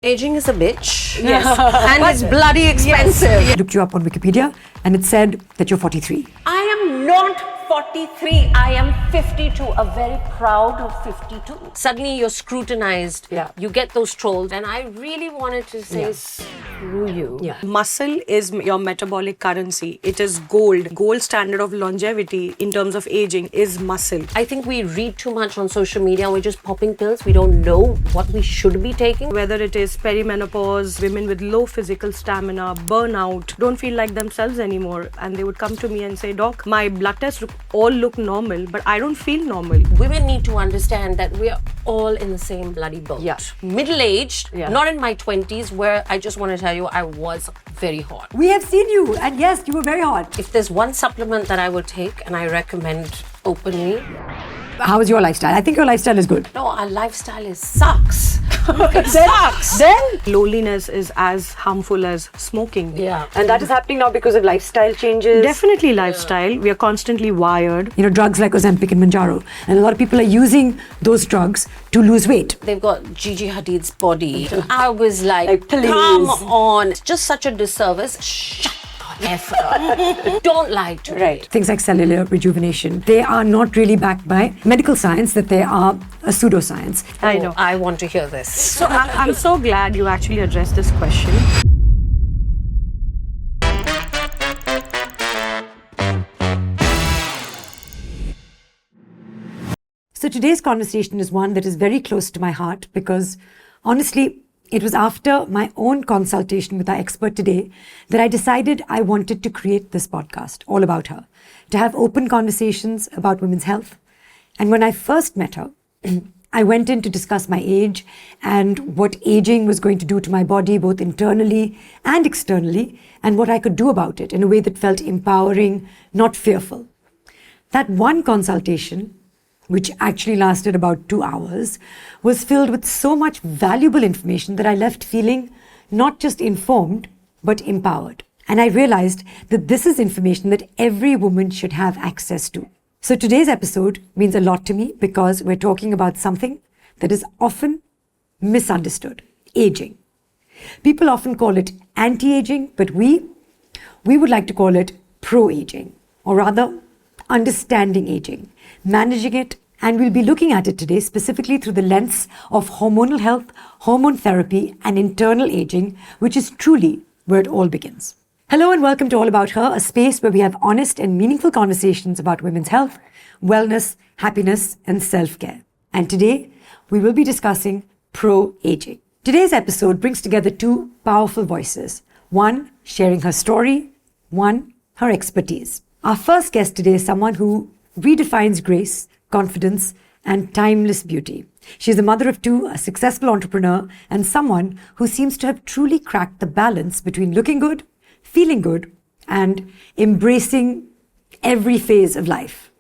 Aging is a bitch. Yes. And it's bloody expensive. I looked you up on Wikipedia and it said that you're 43. I am not 43. I am 52. A very proud of 52. Suddenly you're scrutinized. Yeah. You get those trolls. And I really wanted to say, screw you. Yeah. Muscle is your metabolic currency. It is gold. Gold standard of longevity in terms of aging is muscle. I think we read too much on social media. We're just popping pills. We don't know what we should be taking. Whether it is perimenopause, women with low physical stamina, burnout, don't feel like themselves anymore. And they would come to me and say, Doc, my blood tests all look normal, but I don't feel normal. Women need to understand that we are all in the same bloody boat. Yeah. Middle-aged, not in my 20s, where I just want to tell you I was very hot. We have seen you, and yes, you were very hot. If there's one supplement that I will take and I recommend openly, How is your lifestyle? I think your lifestyle is good. no, our lifestyle sucks. It sucks. Then, Loneliness is as harmful as smoking. Yeah. and that is happening now because of lifestyle changes. Definitely lifestyle. We are constantly wired. You know, drugs like Ozempic and Mounjaro, and a lot of people are using those drugs to lose weight. They've got Gigi Hadid's body. I was like, please. come on. It's just such a disservice. Shut the F up. Don't lie to me. Things like cellular rejuvenation, they are not really backed by medical science, that they are a pseudoscience. I know. I want to hear this. So I'm so glad you actually addressed this question. So today's conversation is one that is very close to my heart because honestly, it was after my own consultation with our expert today that I decided I wanted to create this podcast all about her, to have open conversations about women's health. And when I first met her, I went in to discuss my age and what aging was going to do to my body, both internally and externally, and what I could do about it in a way that felt empowering, not fearful. That one consultation, which actually lasted about 2 hours, was filled with so much valuable information that I left feeling not just informed, but empowered. And I realized that this is information that every woman should have access to. So today's episode means a lot to me because we're talking about something that is often misunderstood: aging. People often call it anti-aging, but we would like to call it pro-aging, or rather, understanding aging, managing it, and we'll be looking at it today specifically through the lens of hormonal health, hormone therapy, and internal aging, which is truly where it all begins. Hello and welcome to All About Her, a space where we have honest and meaningful conversations about women's health, wellness, happiness, and self-care. And today, we will be discussing pro-aging. Today's episode brings together two powerful voices, one sharing her story, one her expertise. Our first guest today is someone who redefines grace, confidence, and timeless beauty. She's a mother of two, a successful entrepreneur, and someone who seems to have truly cracked the balance between looking good, feeling good, and embracing every phase of life.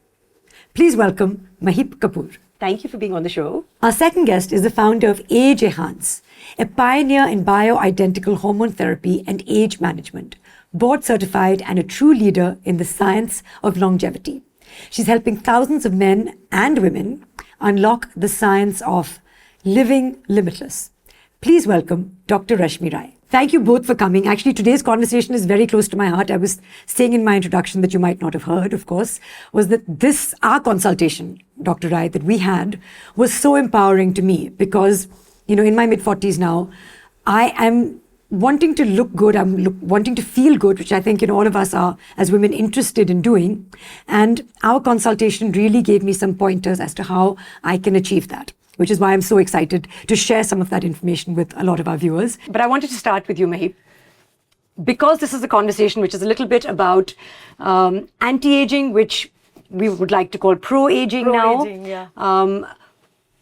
Please welcome Maheep Kapoor. Thank you for being on the show. Our second guest is the founder of Age Enhance, a pioneer in bioidentical hormone therapy and age management, board certified and a true leader in the science of longevity. She's helping thousands of men and women unlock the science of living limitless. Please welcome Dr. Rashmi Rai. Thank you both for coming. Actually, today's conversation is very close to my heart. I was saying in my introduction that you might not have heard, of course, was that our consultation, Dr. Rai, that we had was so empowering to me because, you know, in my mid-40s now, I am wanting to look good, wanting to feel good, which I think all of us are, as women, interested in doing. And our consultation really gave me some pointers as to how I can achieve that, which is why I'm so excited to share some of that information with a lot of our viewers. But I wanted to start with you, Maheep, because this is a conversation which is a little bit about anti-aging, which we would like to call pro-aging now. Pro-aging, yeah.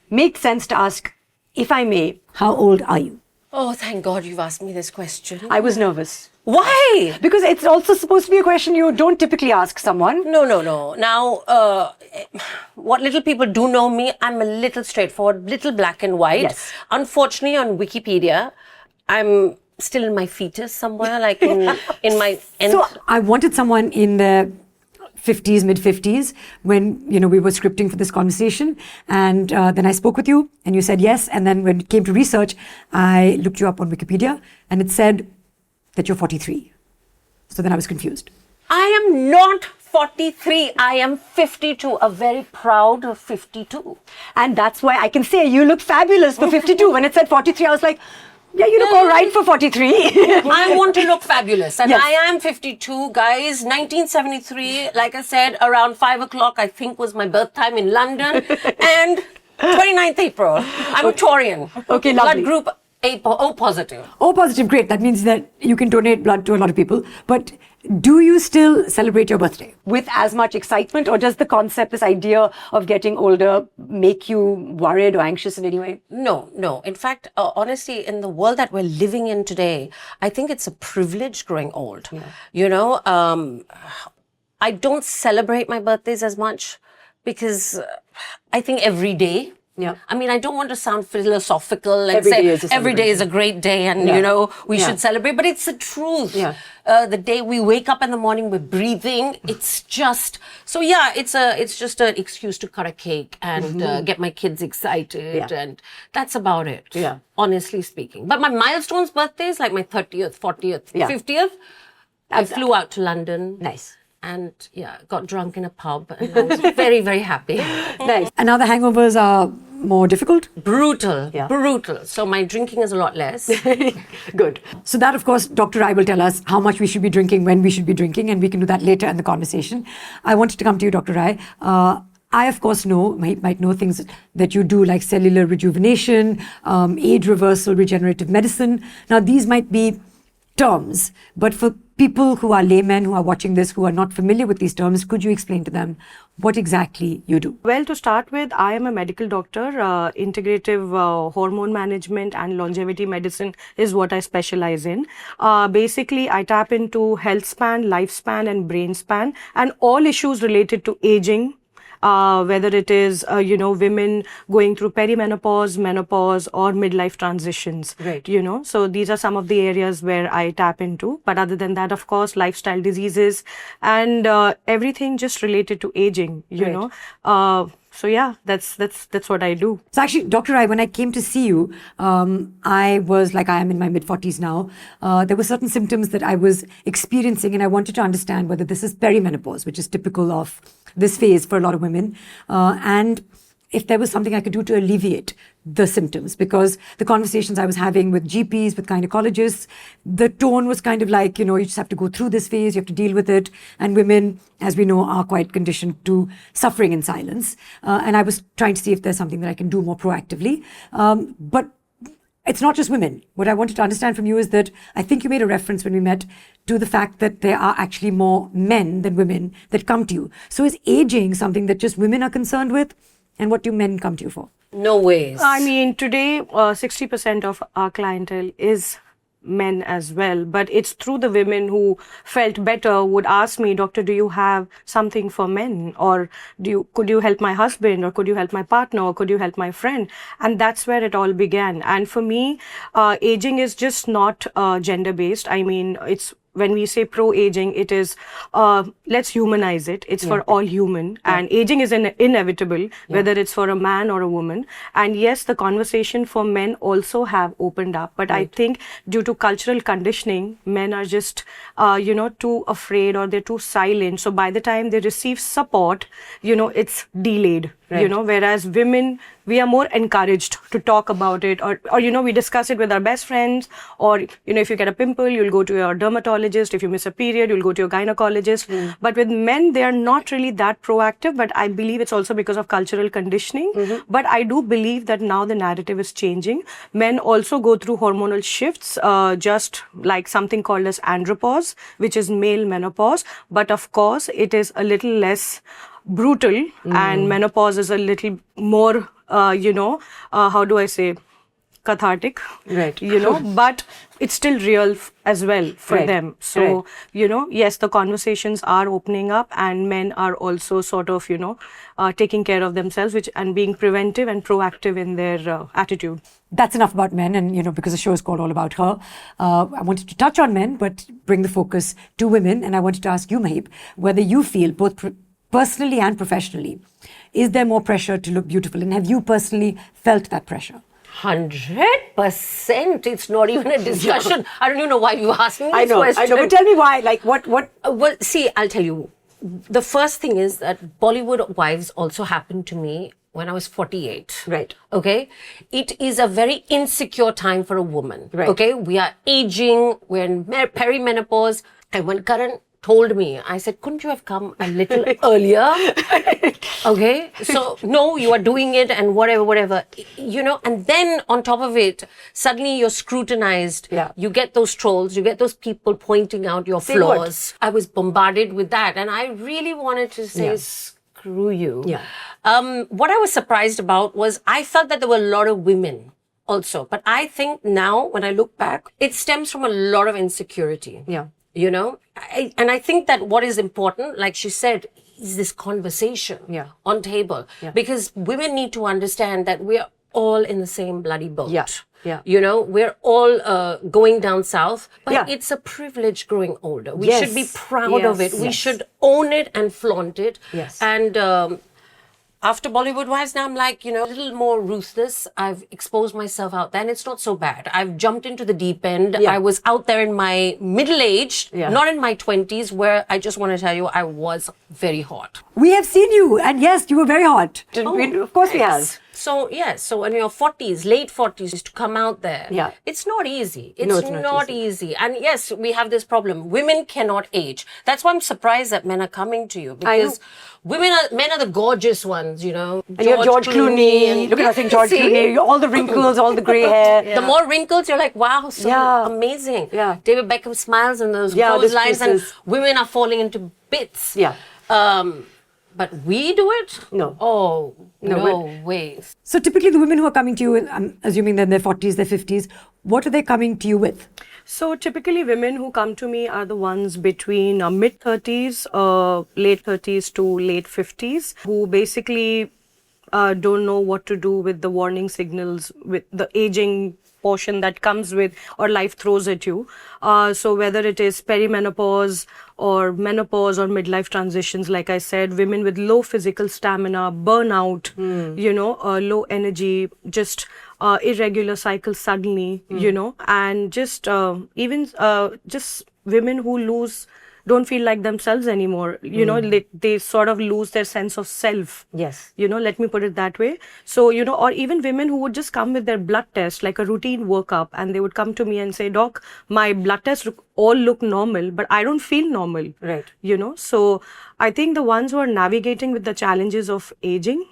Makes sense to ask, if I may, how old are you? Oh, thank God you've asked me this question. I was nervous. Why? Because it's also supposed to be a question you don't typically ask someone. No. Now, what little people do know me, I'm a little straightforward, little black and white. Yes. Unfortunately, on Wikipedia, I'm still in my fetus somewhere, like in my... So I wanted someone in their 50s, mid-50s, when, we were scripting for this conversation. And then I spoke with you and you said yes. And then when it came to research, I looked you up on Wikipedia and it said that you're 43. So then I was confused. I am not 43. I am 52. A very proud 52. And that's why I can say you look fabulous for 52. When it said 43, I was like, yeah, you look all right for 43. I want to look fabulous. And Yes. I am 52, guys. 1973, like I said, around 5 o'clock, I think was my birth time in London. And 29th April. I'm a Taurian. Okay, lovely. Blood group O positive. O positive, great. That means that you can donate blood to a lot of people. But do you still celebrate your birthday with as much excitement, or does the concept, this idea of getting older, make you worried or anxious in any way? No. In fact, honestly, in the world that we're living in today, I think it's a privilege growing old. Yeah. I don't celebrate my birthdays as much because I think every day. Yeah. I mean, I don't want to sound philosophical and Every day is say a every day is a great day and, we Yeah. should celebrate. But it's the truth. Yeah. The day we wake up in the morning, we're breathing. It's just, so yeah, it's just an excuse to cut a cake and get my kids excited. Yeah. And that's about it. Yeah. Honestly speaking. But my milestones birthdays, like my 30th, 40th, Yeah. 50th, I flew out to London. Nice. And got drunk in a pub and I was very, very happy. Nice. And now the hangovers are more difficult? Brutal. Yeah. Brutal. So my drinking is a lot less. Good. So that, of course, Dr. Rai will tell us how much we should be drinking, when we should be drinking, and we can do that later in the conversation. I wanted to come to you, Dr. Rai. I, of course, might know things that you do, like cellular rejuvenation, age reversal, regenerative medicine. Now, these might be terms, but for people who are laymen who are watching this, who are not familiar with these terms, could you explain to them what exactly you do? Well, to start with, I am a medical doctor. Integrative hormone management and longevity medicine is what I specialize in. Basically, I tap into health span, lifespan, and brain span, and all issues related to aging. Whether it is, women going through perimenopause, menopause, or midlife transitions. Right. So these are some of the areas where I tap into. But other than that, of course, lifestyle diseases and everything just related to aging, So yeah, that's what I do. So actually, Dr. Rai, when I came to see you, I was like, I am in my mid-40s now. There were certain symptoms that I was experiencing, and I wanted to understand whether this is perimenopause, which is typical of this phase for a lot of women, and if there was something I could do to alleviate the symptoms, because the conversations I was having with GPs, with gynecologists, the tone was kind of like, you just have to go through this phase, you have to deal with it. And women, as we know, are quite conditioned to suffering in silence. And I was trying to see if there's something that I can do more proactively. But it's not just women. What I wanted to understand from you is that I think you made a reference when we met to the fact that there are actually more men than women that come to you. So is aging something that just women are concerned with? And what do men come to you for? No ways. I mean, today, 60% of our clientele is men as well, but it's through the women who felt better would ask me, doctor, do you have something for men, or could you help my husband, or could you help my partner, or could you help my friend? And that's where it all began. And for me, aging is just not gender based. I mean, it's when we say pro-aging, it is, let's humanize it. It's for all human. And aging is inevitable, whether it's for a man or a woman. And yes, the conversation for men also have opened up. But I think due to cultural conditioning, men are just, too afraid, or they're too silent. So by the time they receive support, it's delayed. Right. Whereas women, we are more encouraged to talk about it, or we discuss it with our best friends, or, if you get a pimple, you'll go to your dermatologist. If you miss a period, you'll go to your gynecologist. But with men, they are not really that proactive, but I believe it's also because of cultural conditioning. But I do believe that now the narrative is changing. Men also go through hormonal shifts, just like something called as andropause, which is male menopause. But of course, it is a little less brutal, and menopause is a little more, how do I say, cathartic, Right. but it's still real as well for Right. them. So, yes, the conversations are opening up, and men are also sort of, taking care of themselves, and being preventive and proactive in their attitude. That's enough about men, and because the show is called All About Her, I wanted to touch on men, but bring the focus to women. And I wanted to ask you, Maheep, whether you feel both personally and professionally, is there more pressure to look beautiful, and have you personally felt that pressure? 100%. It's not even a discussion. I don't even know why you asked me this question. I know. But tell me why. Like, what? Well, see, I'll tell you. The first thing is that Bollywood wives also happened to me when I was 48. Right. Okay. It is a very insecure time for a woman. Right. Okay. We are aging. We're in perimenopause. And when Karan told me, I said, couldn't you have come a little earlier? Okay. So, no, you are doing it and whatever. And then on top of it, suddenly you're scrutinized. Yeah. You get those trolls. You get those people pointing out your flaws. I was bombarded with that. And I really wanted to say, screw you. Yeah. What I was surprised about was I felt that there were a lot of women also. But I think now, when I look back, it stems from a lot of insecurity. Yeah. And I think that what is important, like she said, is this conversation on table. Yeah. Because women need to understand that we're all in the same bloody boat. Yeah. Yeah. We're all going down south, but it's a privilege growing older. We should be proud of it. We should own it and flaunt it. Yes. And after Bollywood Wives, now I'm like, a little more ruthless. I've exposed myself out there, and it's not so bad. I've jumped into the deep end. Yeah. I was out there in my middle age, Yeah. not in my 20s, where I just want to tell you, I was very hot. We have seen you, and yes, you were very hot. Of course we have. So in your 40s, late 40s, to come out there, it's not easy. It's not easy. And yes, we have this problem. Women cannot age. That's why I'm surprised that men are coming to you, because men are the gorgeous ones, And you have George Clooney, and look at us in George Clooney, all the wrinkles, all the grey hair. The more wrinkles, you're like, wow, so amazing. Yeah. David Beckham smiles and those clotheslines, and women are falling into bits. Yeah. But we do it? No. Oh, no way. So typically the women who are coming to you, I'm assuming they're in their 40s, their 50s, what are they coming to you with? So typically women who come to me are the ones between mid-30s, late 30s to late 50s, who basically don't know what to do with the warning signals, with the aging portion that comes with or life throws at you. So whether it is perimenopause or menopause or midlife transitions, like I said, women with low physical stamina, burnout, low energy, just irregular cycles suddenly, and just women who don't feel like themselves anymore. They sort of lose their sense of self. Yes. Let me put it that way. So, or even women who would just come with their blood test, like a routine workup, and they would come to me and say, Doc, my blood tests all look normal, but I don't feel normal. Right. So I think the ones who are navigating with the challenges of aging,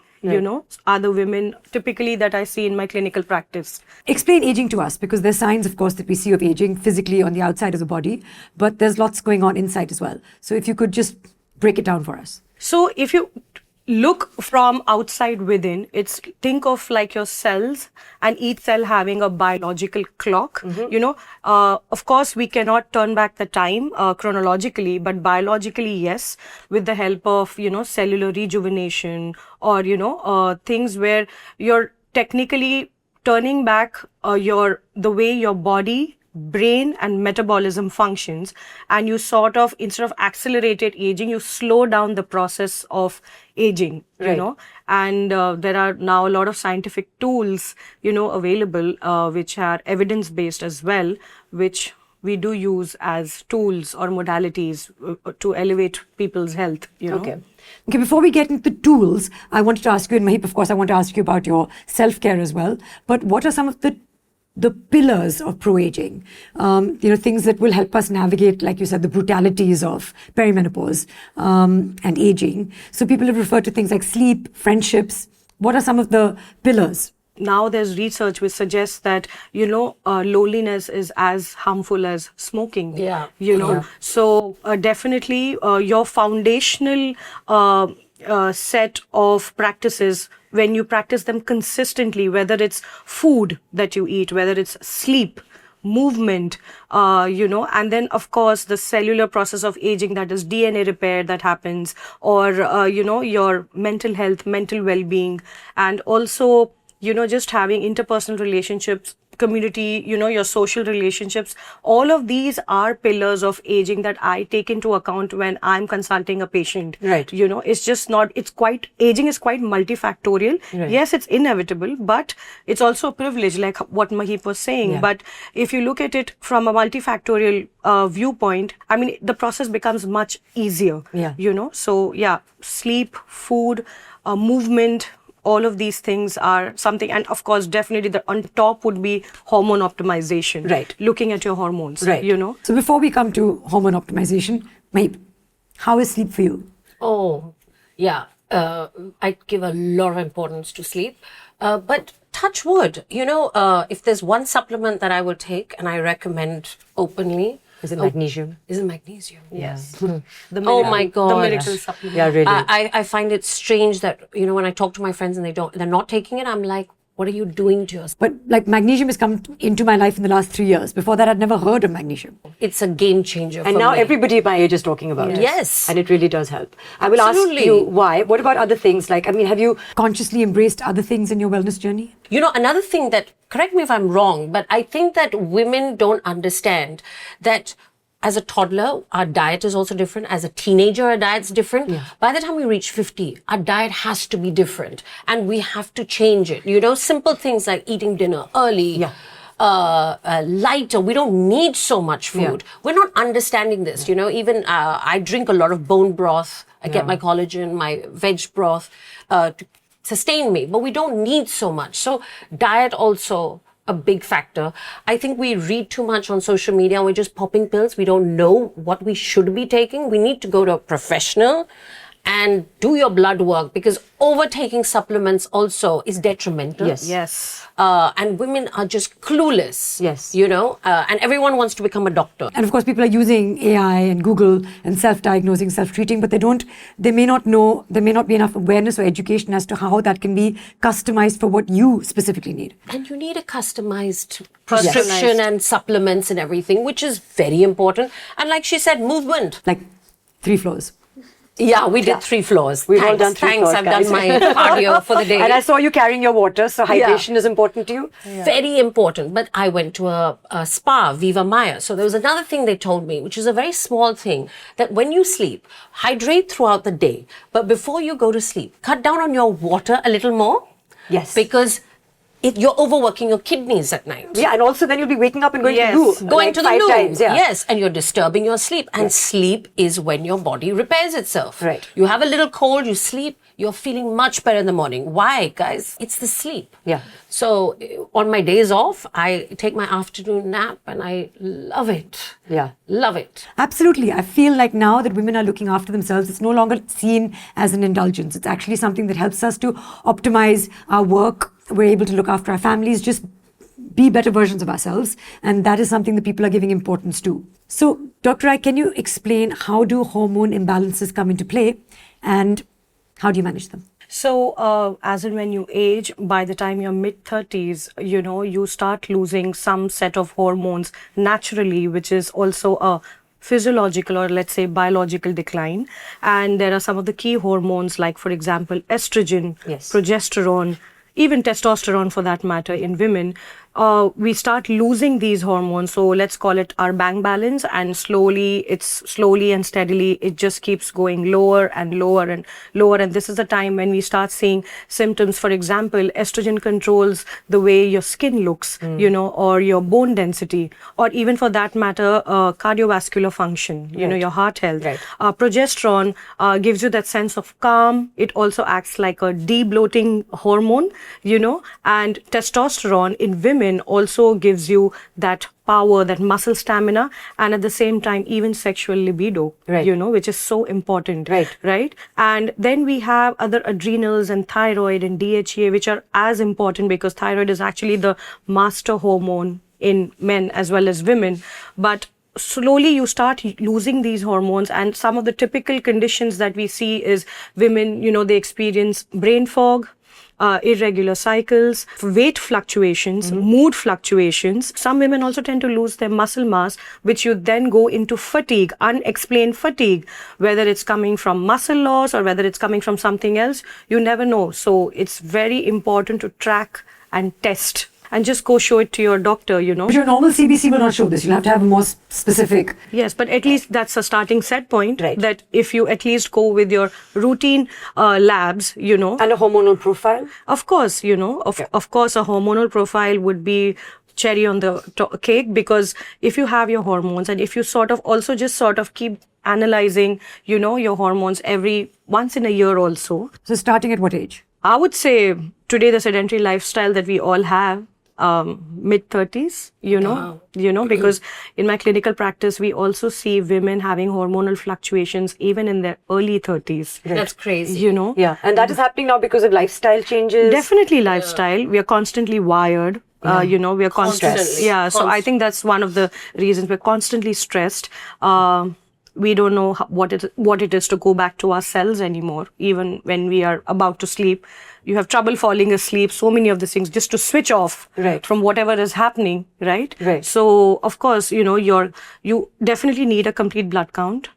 are the women typically that I see in my clinical practice. Explain aging to us, because there's signs, of course, that we see of aging physically on the outside of the body, but there's lots going on inside as well. So if you could just break it down for us. So if you look from outside within, think of like your cells, and each cell having a biological clock. Of course we cannot turn back the time chronologically, but biologically yes, with the help of cellular rejuvenation or things where you're technically turning back the way your body, brain and metabolism functions, and you sort of, instead of accelerated aging, you slow down the process of aging, and there are now a lot of scientific tools available which are evidence based as well, which we do use as tools or modalities to elevate people's health. Okay, before we get into the tools, I wanted to ask you, and Maheep, of course, I want to ask you about your self-care as well, but what are some of the pillars of pro-aging, things that will help us navigate, like you said, the brutalities of perimenopause and aging? So people have referred to things like sleep, friendships. What are some of the pillars? Now there's research which suggests that, loneliness is as harmful as smoking. So definitely your foundational set of practices when you practice them consistently, whether it's food that you eat, whether it's sleep, movement, and then of course the cellular process of aging, that is DNA repair that happens, or, your mental health, mental well-being, and also, just having interpersonal relationships, community, your social relationships. All of these are pillars of aging that I take into account when I'm consulting a patient. Right. It's just not, aging is quite multifactorial. Right. Yes, it's inevitable, but it's also a privilege, like what Maheep was saying. Yeah. But if you look at it from a multifactorial viewpoint, I mean, the process becomes much easier. Yeah. So yeah, sleep, food, movement, all of these things are something, and of course, definitely on top would be hormone optimization. Right. Looking at your hormones. Right. So before we come to hormone optimization, Maheep, how is sleep for you? Oh, yeah. I give a lot of importance to sleep. But touch wood, if there's one supplement that I will take and I recommend openly, Is it magnesium? is it magnesium? Yes. Oh my God. The miracle supplement. Yeah, really. I find it strange that, when I talk to my friends and they're not taking it, I'm like, what are you doing to yourself? But like magnesium has come into my life in the last 3 years. Before that, I'd never heard of magnesium. It's a game changer And for now me. everybody my age is talking about it. Yes. And it really does help. I will Absolutely. ask you why. What about other things? Like, I mean, have you... Consciously embraced other things in your wellness journey? Another thing that, correct me if I'm wrong, but I think that women don't understand that as a toddler, our diet is also different. As a teenager, our diet's different. Yeah. By the time we reach 50, our diet has to be different. And we have to change it. Simple things like eating dinner early, lighter. We don't need so much food. Yeah. We're not understanding this. Even I drink a lot of bone broth. I get my collagen, my veg broth to sustain me. But we don't need so much. So diet also a big factor. I think we read too much on social media and we're just popping pills. We don't know what we should be taking. We need to go to a professional and do your blood work, because overtaking supplements also is detrimental. Yes. And women are just clueless. Yes. And everyone wants to become a doctor. And of course, people are using AI and Google and self-diagnosing, self-treating, but they may not know, there may not be enough awareness or education as to how that can be customized for what you specifically need. And you need a customized prescription and supplements and everything, which is very important. And like she said, movement. Like 3 floors. Yeah, we did 3 floors. We've all done 3 floors, I've guys. done my cardio for the day. And I saw you carrying your water, so hydration is important to you? Yeah. Very important. But I went to a spa, Viva Maya. So there was another thing they told me, which is a very small thing, that when you sleep, hydrate throughout the day. But before you go to sleep, cut down on your water a little more. Yes. Because you're overworking your kidneys at night. Yeah, and also then you'll be waking up and going to the loo. Going like to the 5 loo. times, yeah. Yes, and you're disturbing your sleep. And sleep is when your body repairs itself. Right. You have a little cold, you sleep, you're feeling much better in the morning. Why, guys? It's the sleep. Yeah. So on my days off, I take my afternoon nap and I love it. Yeah. Love it. Absolutely. I feel like now that women are looking after themselves, it's no longer seen as an indulgence. It's actually something that helps us to optimize our work. We're able to look after our families, just be better versions of ourselves. And that is something that people are giving importance to. So, Dr. Rai, can you explain how do hormone imbalances come into play and how do you manage them? So, as in when you age, by the time you're mid-30s, you start losing some set of hormones naturally, which is also a physiological or let's say biological decline. And there are some of the key hormones like, for example, estrogen, progesterone, even testosterone for that matter in women. We start losing these hormones. So let's call it our bank balance, and slowly and steadily, it just keeps going lower and lower and lower. And this is the time when we start seeing symptoms. For example, estrogen controls the way your skin looks, or your bone density, or even for that matter, cardiovascular function, your heart health. Right. Progesterone gives you that sense of calm. It also acts like a de-bloating hormone, and testosterone in women also gives you that power, that muscle stamina, and at the same time, even sexual libido, which is so important. Right. And then we have other adrenals and thyroid and DHA, which are as important because thyroid is actually the master hormone in men as well as women. But slowly you start losing these hormones, and some of the typical conditions that we see is women, they experience brain fog, irregular cycles, weight fluctuations, mood fluctuations. Some women also tend to lose their muscle mass, which you then go into fatigue, unexplained fatigue, whether it's coming from muscle loss or whether it's coming from something else, you never know. So it's very important to track and test and just go show it to your doctor, you know. But your normal CBC will not show this. You'll have to have a more specific. Yes, but at least that's a starting set point. Right. That if you at least go with your routine labs, you know. And a hormonal profile? Of course, you know, of course, a hormonal profile would be cherry on the cake, because if you have your hormones and if you sort of keep analyzing, you know, your hormones once in a year also. So starting at what age? I would say today the sedentary lifestyle that we all have, mid-30s, you know, because in my clinical practice, we also see women having hormonal fluctuations even in their early 30s. Right. That's crazy. You know? Yeah, and that is happening now because of lifestyle changes. Definitely lifestyle. We are constantly wired. You know, we are Constantly. Yeah, so I think that's one of the reasons we're constantly stressed. We don't know what it is to go back to our cells anymore. Even when we are about to sleep, you have trouble falling asleep. So many of the things just to switch off from whatever is happening, right? Right. So of course, you know, you definitely need a complete blood count.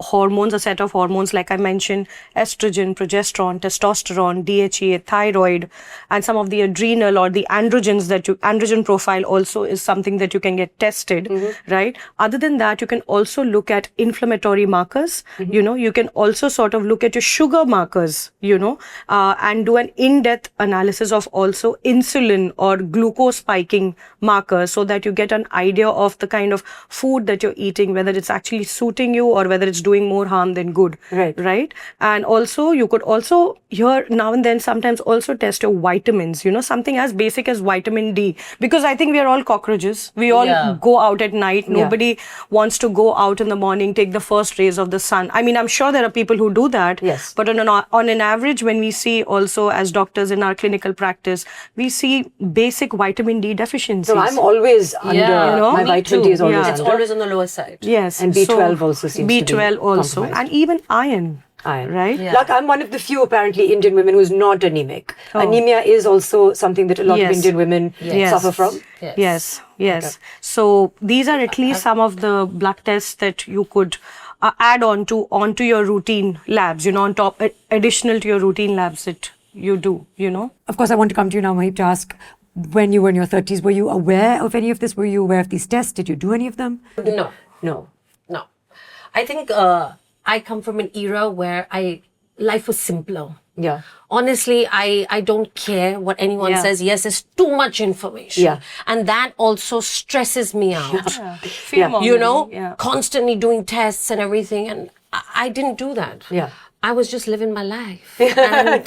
Hormones, a set of hormones, like I mentioned, estrogen, progesterone, testosterone, DHA, thyroid, and some of the adrenal or the androgens androgen profile also is something that you can get tested, right? Other than that, you can also look at inflammatory markers, you know, you can also sort of look at your sugar markers, you know, and do an in-depth analysis of also insulin or glucose spiking markers, so that you get an idea of the kind of food that you're eating, whether it's actually suiting you or whether it's doing more harm than good. Right. And also, you could also here now and then sometimes also test your vitamins, you know, something as basic as vitamin D, because I think we are all cockroaches. We all go out at night. Nobody wants to go out in the morning, take the first rays of the sun. I mean, I'm sure there are people who do that. Yes. But on an average, when we see also as doctors in our clinical practice, we see basic vitamin D deficiencies. So I'm always under, you know, my me vitamin too. D is always Yeah. It's under. always on the lower side. Yes. And B12 also seems to be B12 also, compromised. and even iron. Iron. Right? Yeah. Like, I'm one of the few apparently Indian women who's not anemic. Anemia is also something that a lot of Indian women suffer from. Yes. So these are at least some of the blood tests that you could add onto your routine labs, you know, on top, additional to your routine labs that you do, you know. Of course, I want to come to you now, Maheep, to ask, when you were in your 30s, were you aware of any of this? Were you aware of these tests? Did you do any of them? No. I think I come from an era where life was simpler. Yeah. Honestly, I don't care what anyone says. Yes, there's too much information. Yeah. And that also stresses me out. Fear-mongering, You know, constantly doing tests and everything. And I didn't do that. Yeah. I was just living my life and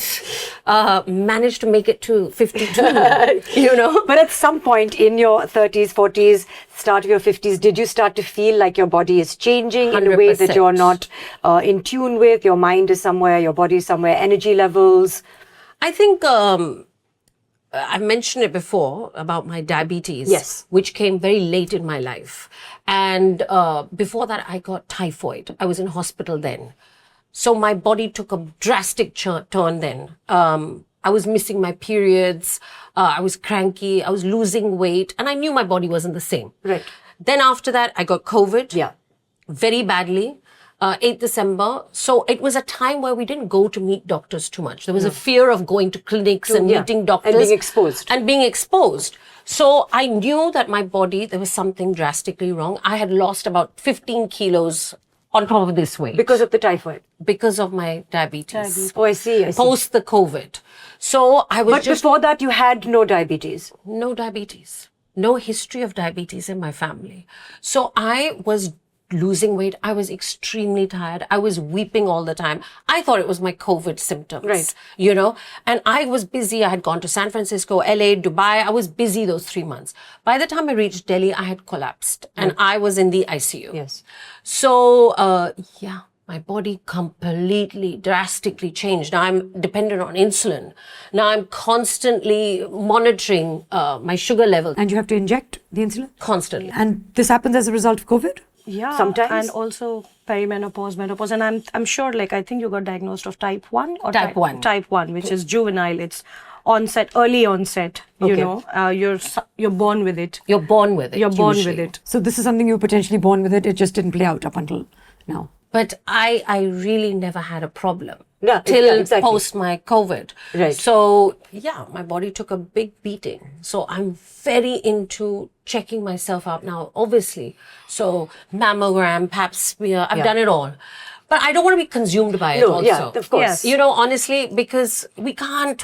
managed to make it to 52, you know. But at some point in your 30s, 40s, start of your 50s, did you start to feel like your body is changing in a way that 100%. you're not in tune with? Your mind is somewhere, your body is somewhere, energy levels? I think I mentioned it before about my diabetes, which came very late in my life. And before that, I got typhoid. I was in hospital then. So my body took a drastic turn then. I was missing my periods. I was cranky. I was losing weight. And I knew my body wasn't the same. Right. Then after that, I got COVID. Yeah. Very badly. 8th December. So it was a time where we didn't go to meet doctors too much. There was a fear of going to clinics and meeting doctors. And being exposed. So I knew that my body, there was something drastically wrong. I had lost about 15 kilos on top of this weight. Because of the typhoid? Because of my diabetes. Oh, I see. Post the COVID. So I was But before that, you had no diabetes? No diabetes. No history of diabetes in my family. So I was losing weight. I was extremely tired. I was weeping all the time. I thought it was my COVID symptoms. Right. You know, and I was busy. I had gone to San Francisco, LA, Dubai. I was busy those 3 months. By the time I reached Delhi, I had collapsed and I was in the ICU. Yes. So, my body completely, drastically changed. Now I'm dependent on insulin. Now I'm constantly monitoring my sugar level. And you have to inject the insulin? Constantly. And this happens as a result of COVID? Yeah, sometimes. and also perimenopause, menopause, and I'm sure, like, I think you got diagnosed of type 1 or Type 1. Type 1, which is juvenile. It's early onset. You Okay. know, you're born with it. You're born with it. You're born usually. with it. So this is something you were potentially born with it. It just didn't play out up until now. But I really never had a problem Yeah, till yeah, exactly. post my COVID. Right. So yeah, my body took a big beating. So I'm very into checking myself out now, obviously. So mammogram, pap smear, I've Yeah. done it all. But I don't want to be consumed by it No, also. yeah, of course. Yes. You know, honestly, because we can't,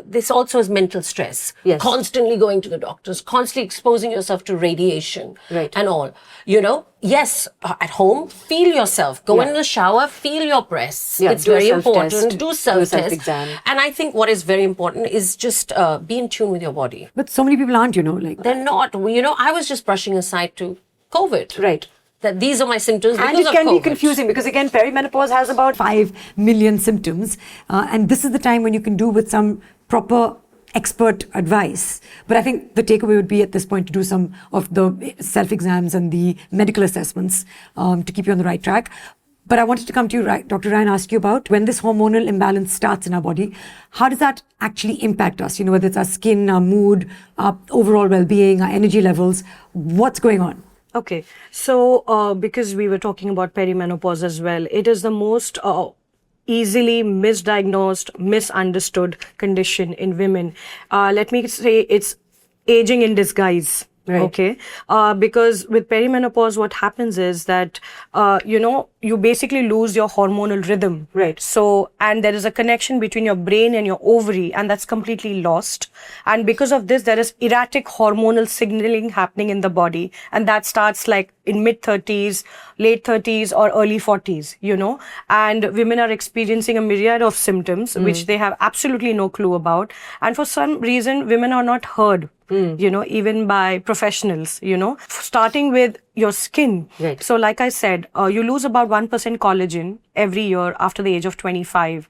this also is mental stress. Yes. Constantly going to the doctors, constantly exposing yourself to radiation Right. and all. You know, yes, at home, feel yourself. Go in the shower, feel your breasts. Yeah, It's do a very self-test, important. Do self-test. self-exam. And I think what is very important is just be in tune with your body. But so many people aren't, like. They're not. You know, I was just brushing aside to COVID. Right. That these are my symptoms And because it can of be COVID. confusing because again, perimenopause has about 5 million symptoms. And this is the time when you can do with some proper expert advice. But I think the takeaway would be at this point to do some of the self-exams and the medical assessments to keep you on the right track. But I wanted to come to you, Dr. Rai, and ask you about when this hormonal imbalance starts in our body, how does that actually impact us? Whether it's our skin, our mood, our overall well-being, our energy levels, what's going on? Okay, so because we were talking about perimenopause as well, it is the most easily misdiagnosed, misunderstood condition in women. Let me say it's aging in disguise. Right. Okay, because with perimenopause, what happens is that you basically lose your hormonal rhythm. Right. So, and there is a connection between your brain and your ovary, and that's completely lost. And because of this, there is erratic hormonal signaling happening in the body, and that starts like in mid-30s, late 30s, or early 40s. And women are experiencing a myriad of symptoms which they have absolutely no clue about, and for some reason, women are not heard. Even by professionals, starting with your skin. Right. So like I said, you lose about 1% collagen every year after the age of 25,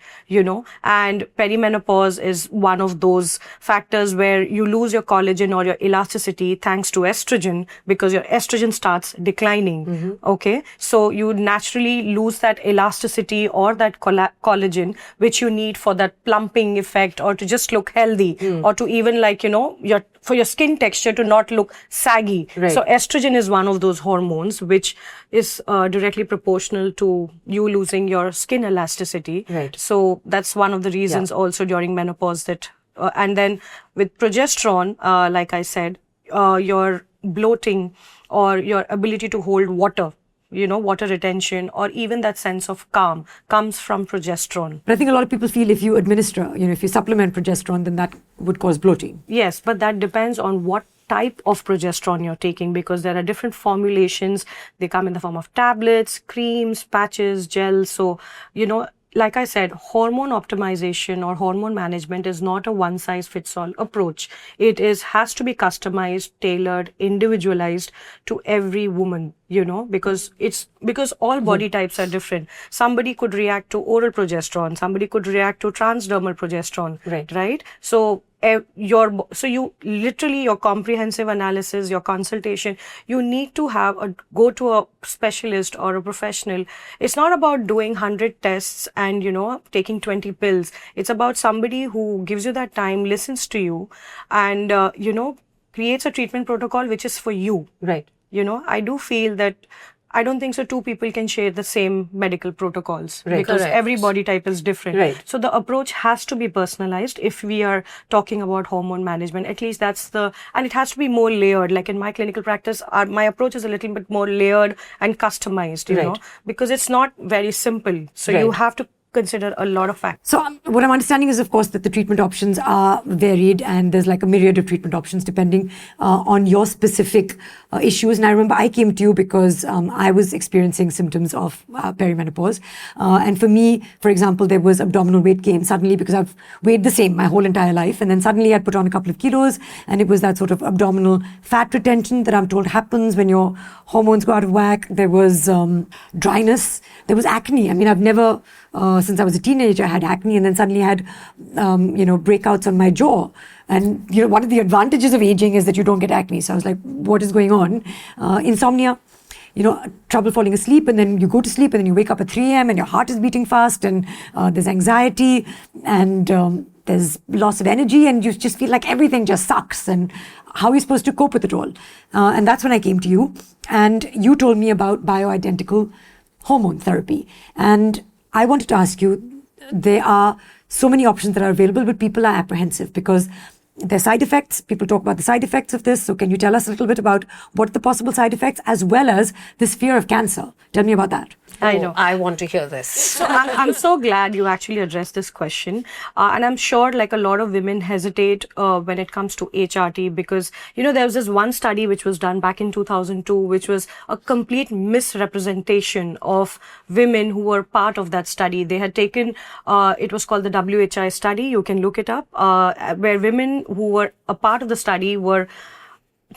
and perimenopause is one of those factors where you lose your collagen or your elasticity thanks to estrogen because your estrogen starts declining. Okay. So you naturally lose that elasticity or that collagen, which you need for that plumping effect or to just look healthy or to even for your skin texture to not look saggy. Right. So estrogen is one of those hormones which is directly proportional to you losing your skin elasticity. Right. So that's one of the reasons also during menopause that, and then with progesterone, like I said, your bloating or your ability to hold water, water retention or even that sense of calm comes from progesterone. But I think a lot of people feel if you administer, if you supplement progesterone, then that would cause bloating. Yes, but that depends on what type of progesterone you're taking because there are different formulations. They come in the form of tablets, creams, patches, gels. So, like I said, hormone optimization or hormone management is not a one-size-fits-all approach. It has to be customized, tailored, individualized to every woman, because all body types are different. Somebody could react to oral progesterone, somebody could react to transdermal progesterone, right? So your comprehensive analysis, your consultation, you need to go to a specialist or a professional. It's not about doing 100 tests and, taking 20 pills. It's about somebody who gives you that time, listens to you and, creates a treatment protocol which is for you. right. I do feel that I don't think so two people can share the same medical protocols because Correct. every body type is different. Right. So the approach has to be personalized if we are talking about hormone management. At least and it has to be more layered. Like in my clinical practice, my approach is a little bit more layered and customized, you know, because it's not very simple. So you have to consider a lot of factors. So what I'm understanding is, of course, that the treatment options are varied and there's like a myriad of treatment options depending on your specific issues. And I remember I came to you because I was experiencing symptoms of perimenopause. And for me, for example, there was abdominal weight gain suddenly because I've weighed the same my whole entire life. And then suddenly I'd put on a couple of kilos and it was that sort of abdominal fat retention that I'm told happens when your hormones go out of whack. There was dryness. There was acne. I mean, I've never... since I was a teenager, I had acne and then suddenly had, breakouts on my jaw. And, one of the advantages of aging is that you don't get acne. So I was like, what is going on? Insomnia. trouble falling asleep, and then you go to sleep and then you wake up at 3 a.m. and your heart is beating fast, and there's anxiety, and there's loss of energy, and you just feel like everything just sucks, and how are you supposed to cope with it all? And that's when I came to you, and you told me about bioidentical hormone therapy. And I wanted to ask you, there are so many options that are available, but people are apprehensive because there are side effects. People talk about the side effects of this. So can you tell us a little bit about what are the possible side effects, as well as this fear of cancer? Tell me about that. I know. I want to hear this. So I'm so glad you actually addressed this question. And I'm sure like a lot of women hesitate when it comes to HRT because, there was this one study which was done back in 2002, which was a complete misrepresentation of women who were part of that study. They had taken, it was called the WHI study. You can look it up, where women who were a part of the study were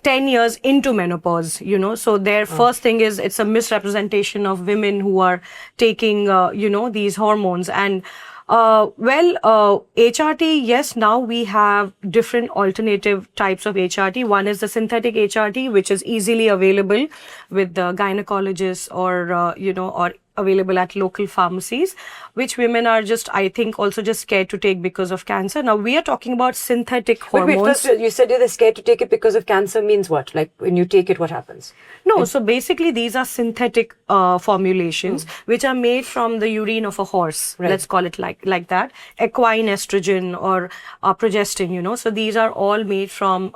10 years into menopause, so their first thing is it's a misrepresentation of women who are taking, these hormones. And HRT, yes, now we have different alternative types of HRT. One is the synthetic HRT, which is easily available with the gynecologists or available at local pharmacies, which women are just, I think, also just scared to take because of cancer. Now, we are talking about synthetic hormones. Wait, first, you said you're scared to take it because of cancer means what? Like, when you take it, what happens? No, so basically, these are synthetic formulations, which are made from the urine of a horse. Right. Let's call it like that. Equine estrogen or progestin, So these are all made from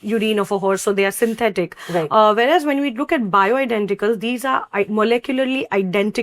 urine of a horse, so they are synthetic. Right. Whereas when we look at bioidenticals, these are molecularly identical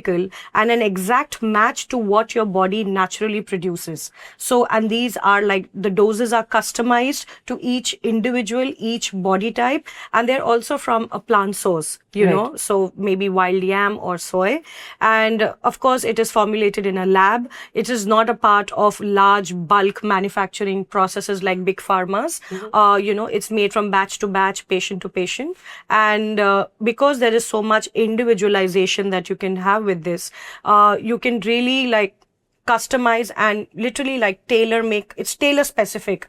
and an exact match to what your body naturally produces. So, and these are like, the doses are customized to each individual, each body type, and they're also from a plant source, know, so maybe wild yam or soy. And of course, it is formulated in a lab. It is not a part of large bulk manufacturing processes like big pharmas. It's made from batch to batch, patient to patient. And because there is so much individualization that you can have with this, you can really like customize and literally like it's tailor specific,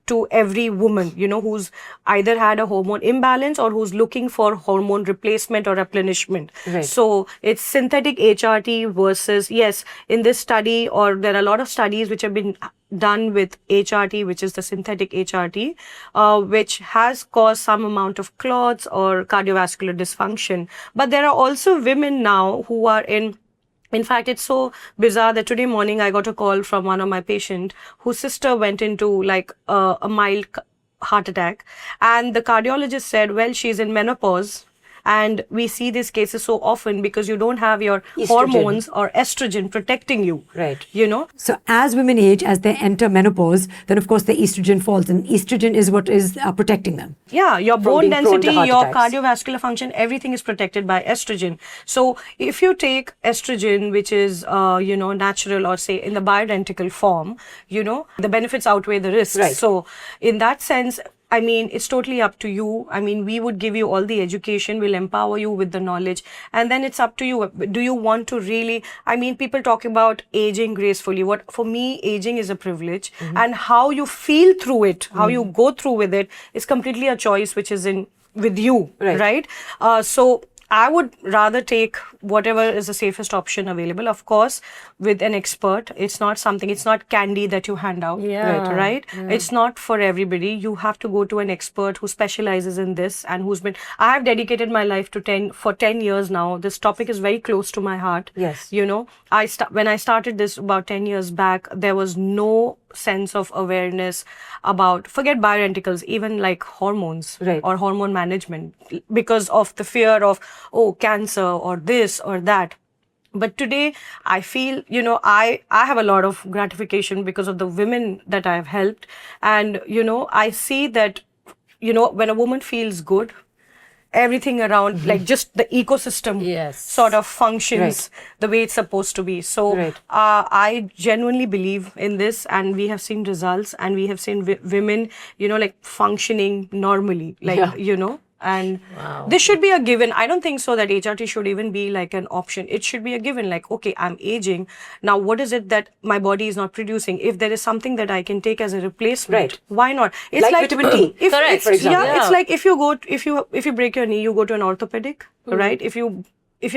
to every woman, who's either had a hormone imbalance or who's looking for hormone replacement or replenishment. Right. So it's synthetic HRT versus, yes, in this study, or there are a lot of studies which have been done with HRT, which is the synthetic HRT, which has caused some amount of clots or cardiovascular dysfunction. But there are also women now who are in fact, it's so bizarre that today morning I got a call from one of my patients whose sister went into like a mild heart attack, and the cardiologist said, well, she's in menopause. And we see these cases so often because you don't have your hormones or estrogen protecting you. Right. So as women age, as they enter menopause, then of course the estrogen falls, and estrogen is what is protecting them. Yeah, your From bone being prone to density, heart your attacks. cardiovascular function, everything is protected by estrogen. So if you take estrogen, which is, natural, or say in the bioidentical form, the benefits outweigh the risks. Right. So in that sense, I mean, it's totally up to you. I mean, we would give you all the education, we'll empower you with the knowledge, and then it's up to you. Do you want to really, I mean, people talk about aging gracefully. For me, aging is a privilege, and how you feel through it, how you go through with it is completely a choice which is with you, right? So I would rather take whatever is the safest option available, of course, with an expert. It's not candy that you hand out, right? Yeah. It's not for everybody. You have to go to an expert who specializes in this and I have dedicated my life for 10 years now. This topic is very close to my heart. Yes. When I started this about 10 years back, there was no sense of awareness about, forget bioidenticals, even like hormones or hormone management, because of the fear of, cancer or this or that. But today I feel, I have a lot of gratification because of the women that I have helped. And, I see that, when a woman feels good, everything around, like just the ecosystem sort of functions the way it's supposed to be. So I genuinely believe in this, and we have seen results, and we have seen women, like functioning normally, like, And this should be a given. I don't think so that HRT should even be like an option. It should be a given, like, okay, I'm aging. Now, what is it that my body is not producing? If there is something that I can take as a replacement, why not? It's like vitamin D, correct, for example. Yeah, it's like if you break your knee, you go to an orthopedic, right? If you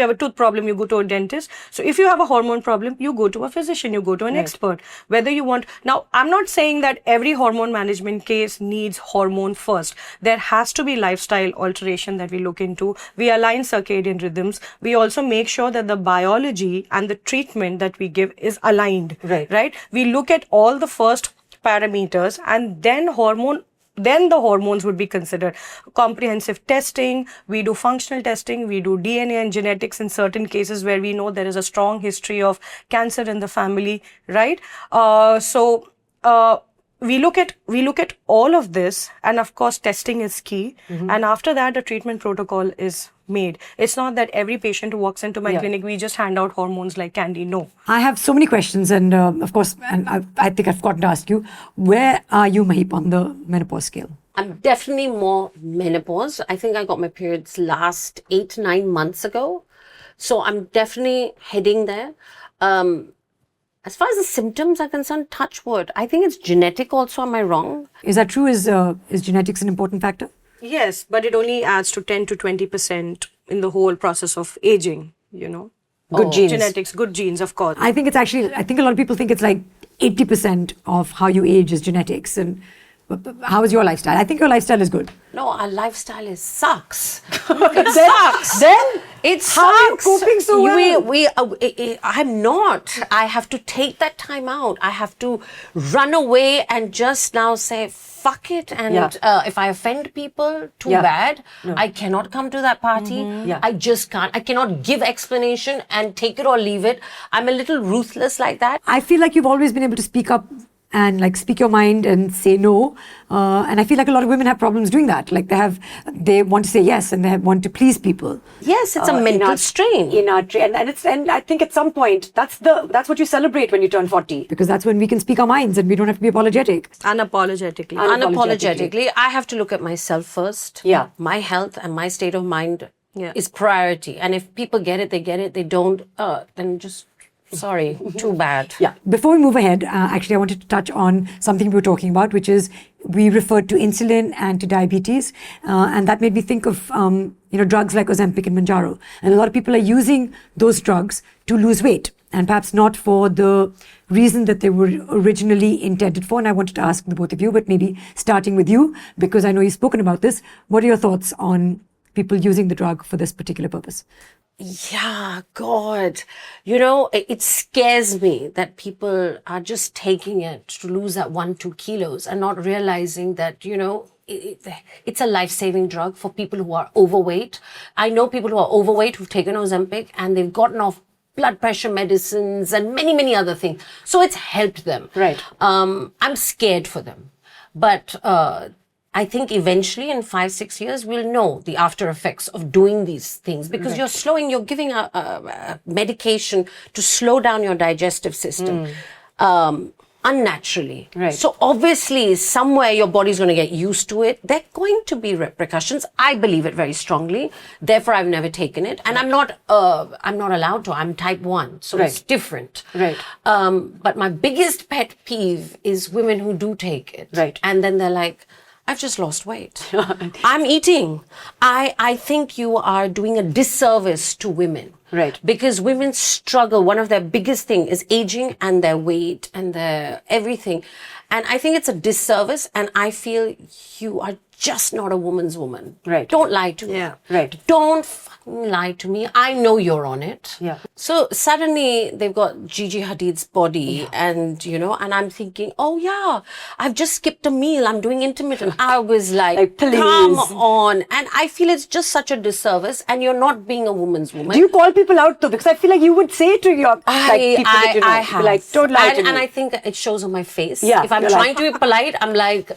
have a tooth problem, you go to a dentist. So if you have a hormone problem, you go to a physician, you go to an expert. Whether you want... Now, I'm not saying that every hormone management case needs hormone first. There has to be lifestyle alteration that we look into. We align circadian rhythms. We also make sure that the biology and the treatment that we give is aligned. Right? We look at all the first parameters, and then the hormones would be considered. Comprehensive testing, we do functional testing, we do DNA and genetics in certain cases where we know there is a strong history of cancer in the family, right? We look at all of this, and of course testing is key. And after that, a treatment protocol is made. It's not that every patient who walks into my clinic, we just hand out hormones like candy. No. I have so many questions, and of course, and I think I've forgotten to ask you, where are you, Maheep, on the menopause scale? I'm definitely more menopause. I think I got my periods last 8-9 months ago. So I'm definitely heading there. As far as the symptoms are concerned, touch wood. I think it's genetic also. Am I wrong? Is that true? Is genetics an important factor? Yes, but it only adds to 10 to 20% in the whole process of aging, you know. Good genes. Genetics, good genes, of course. I think a lot of people think it's like 80% of how you age is genetics. And how is your lifestyle? I think your lifestyle is good. No, our lifestyle sucks. It sucks. Then it how are you sucks. coping so well? I'm not. I have to take that time out. I have to run away and just now say, fuck it. And if I offend people, too bad. No. I cannot come to that party. I just can't. I cannot give explanation and take it or leave it. I'm a little ruthless like that. I feel like you've always been able to speak up and like speak your mind and say no. And I feel like a lot of women have problems doing that. Like they want to say yes and they want to please people. Yes, it's a mental strain. And I think at some point that's what you celebrate when you turn 40. Because that's when we can speak our minds and we don't have to be apologetic. Unapologetically. I have to look at myself first. Yeah. My health and my state of mind is priority. And if people get it, they get it. They don't, then just... Sorry, too bad. Yeah. Before we move ahead, actually, I wanted to touch on something we were talking about, which is we referred to insulin and to diabetes. And that made me think of, drugs like Ozempic and Mounjaro. And a lot of people are using those drugs to lose weight, and perhaps not for the reason that they were originally intended for. And I wanted to ask the both of you, but maybe starting with you, because I know you've spoken about this. What are your thoughts on people using the drug for this particular purpose? Yeah, God. It scares me that people are just taking it to lose that 1-2 kilos and not realizing that, it's a life-saving drug for people who are overweight. I know people who are overweight who've taken Ozempic and they've gotten off blood pressure medicines and many, many other things. So it's helped them. Right. I'm scared for them. But, I think eventually in 5-6 years, we'll know the after effects of doing these things because you're giving a medication to slow down your digestive system unnaturally. Right. So obviously somewhere your body's going to get used to it. There are going to be repercussions. I believe it very strongly. Therefore, I've never taken it. And I'm not allowed to. I'm type 1. So it's different. Right. But my biggest pet peeve is women who do take it. Right. And then they're like, I've just lost weight. I'm eating. I think you are doing a disservice to women. Right. Because women struggle. One of their biggest thing is aging and their weight and their everything. And I think it's a disservice. And I feel you are just not a woman's woman. Right. Don't lie to me. Yeah. Right. Don't fucking lie to me. I know you're on it. Yeah. So suddenly they've got Gigi Hadid's body and, and I'm thinking, oh yeah, I've just skipped a meal. I'm doing intermittent. I was like please. Come on. And I feel it's just such a disservice and you're not being a woman's woman. Do you call people out though? Because I feel like you would say to your people that you know, I have. like, don't lie to me. And I think it shows on my face. Yeah, if I'm trying to be polite, I'm like,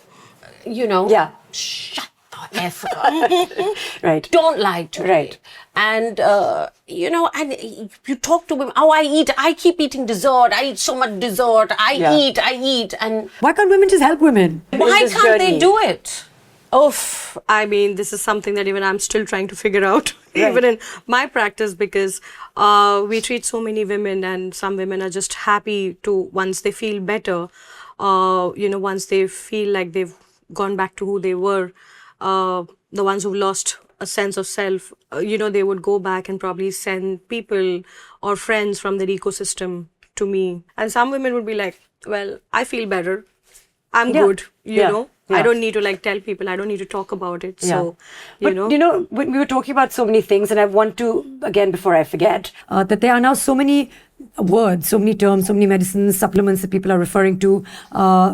Yeah. Shut the F up. Right. Don't lie to me. And, and you talk to women, I keep eating dessert. I eat so much dessert. I eat. And why can't women just help women? why can't they do it? I mean, this is something that even I'm still trying to figure out, even in my practice, because we treat so many women, and some women are just happy to, once they feel better, once they feel like they've gone back to who they were, the ones who've lost a sense of self, they would go back and probably send people or friends from their ecosystem to me. And some women would be like, well, I feel better. I'm good, you know. I don't need to tell people. I don't need to talk about it. So, But, when we were talking about so many things, and I want to, again, before I forget, that there are now so many words, so many terms, so many medicines, supplements that people are referring to.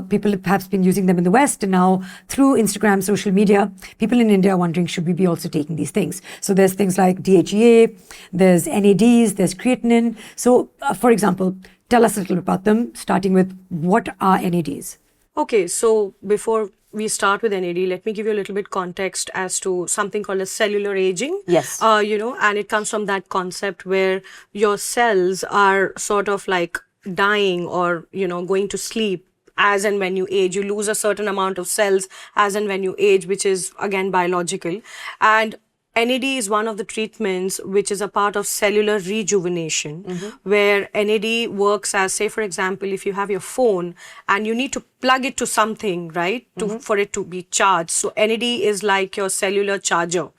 People have perhaps been using them in the West, and now through Instagram, social media, people in India are wondering, should we be also taking these things? So there's things like DHA, there's NADs, there's creatinine. So, for example, tell us a little about them, starting with what are NADs? Okay, so before we start with NAD, let me give you a little bit context as to something called as cellular aging. Yes. And it comes from that concept where your cells are sort of like dying or, going to sleep as and when you age. You lose a certain amount of cells as and when you age, which is again biological. And NAD is one of the treatments which is a part of cellular rejuvenation, where NAD works as, say, for example, if you have your phone and you need to plug it to something, right, for it to be charged. So NAD is like your cellular charger,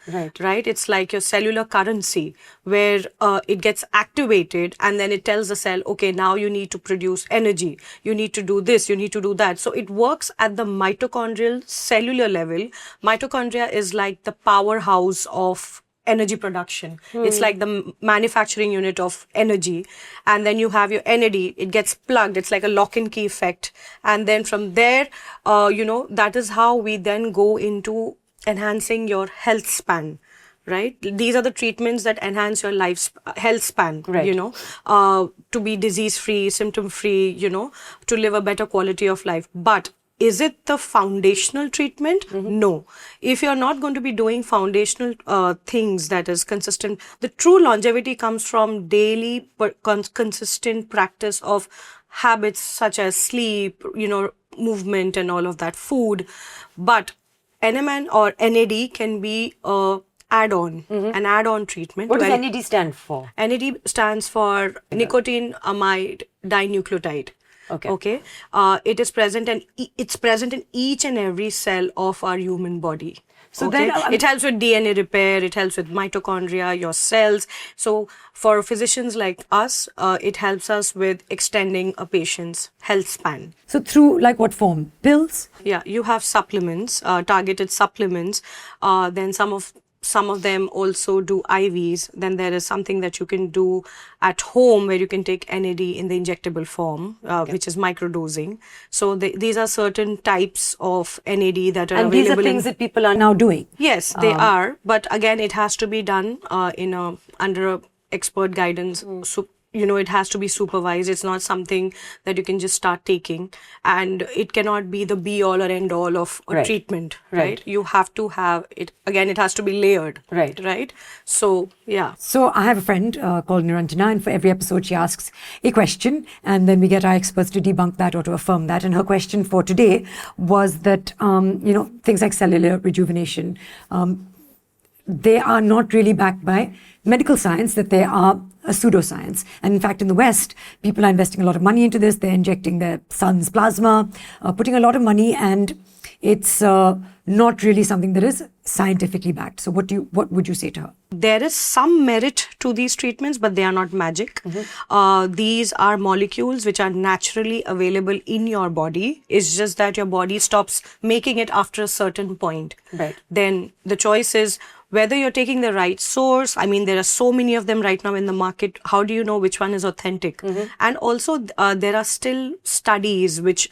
right? It's like your cellular currency, where it gets activated and then it tells the cell, okay, now you need to produce energy. You need to do this, you need to do that. So it works at the mitochondrial cellular level. Mitochondria is like the powerhouse of energy production. It's like the manufacturing unit of energy. And then you have your NAD, it gets plugged. It's like a lock and key effect. And then from there, that is how we then go into enhancing your health span. Right? These are the treatments that enhance your health span, to be disease-free, symptom-free, to live a better quality of life. But is it the foundational treatment? No. If you're not going to be doing foundational things that is consistent, the true longevity comes from daily consistent practice of habits such as sleep, movement and all of that, food. But NMN or NAD can be an add-on treatment. What does NAD stand for? NAD stands for nicotine amide dinucleotide. Okay. It is present, and it's present in each and every cell of our human body. So then it helps with DNA repair. It helps with mitochondria, your cells. So for physicians like us, it helps us with extending a patient's health span. So through what form? Pills? Yeah, you have supplements, targeted supplements. Then some of them also do IVs. Then there is something that you can do at home where you can take NAD in the injectable form, which is microdosing. So these are certain types of NAD that are available. And these are things that people are now doing? Yes, they are. But again, it has to be done under a expert guidance. So, it has to be supervised. It's not something that you can just start taking. And it cannot be the be all or end all of a treatment, right? You have to have it. Again, it has to be layered, right? So, yeah. So I have a friend called Niranjana, and for every episode she asks a question, and then we get our experts to debunk that or to affirm that. And her question for today was that, things like cellular rejuvenation, they are not really backed by medical science, that they are a pseudoscience. And in fact, in the West, people are investing a lot of money into this. They're injecting their son's plasma, putting a lot of money, and it's not really something that is scientifically backed. So what would you say to her? There is some merit to these treatments, but they are not magic. These are molecules which are naturally available in your body. It's just that your body stops making it after a certain point. Right. Then the choice is whether you're taking the right source. I mean, there are so many of them right now in the market. How do you know which one is authentic? And also, there are still studies which